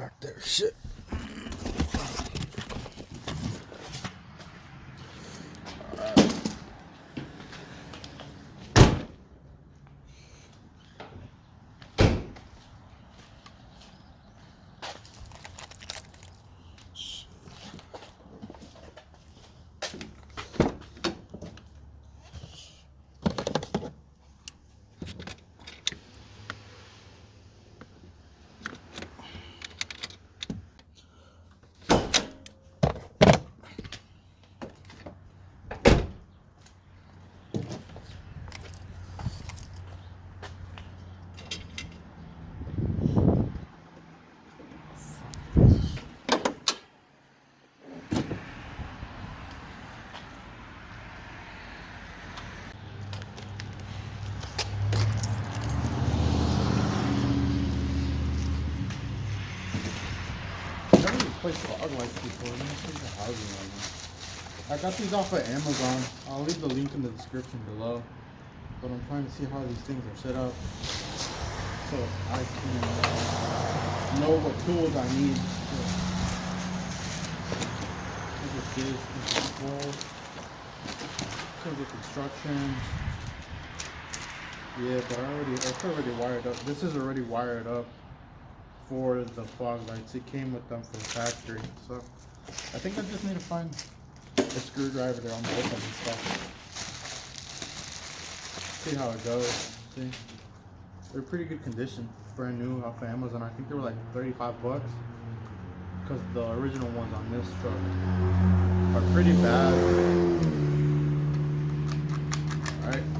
back there. Shit. Place fog lights before. Let me see the housing right now. I got these off of Amazon. I'll leave the link in the description below. But I'm trying to see how these things are set up so I can know what tools I need. Look at this. This is controls. Comes with instructions. Yeah, but it's already wired up. This is already wired up for the fog lights. It came with them from the factory, so I think I just need to find a screwdriver there on both of them and stuff. See how it goes. See, they're pretty good condition, brand new off of Amazon. I think they were like 35 bucks because the original ones on this truck are pretty bad. All right.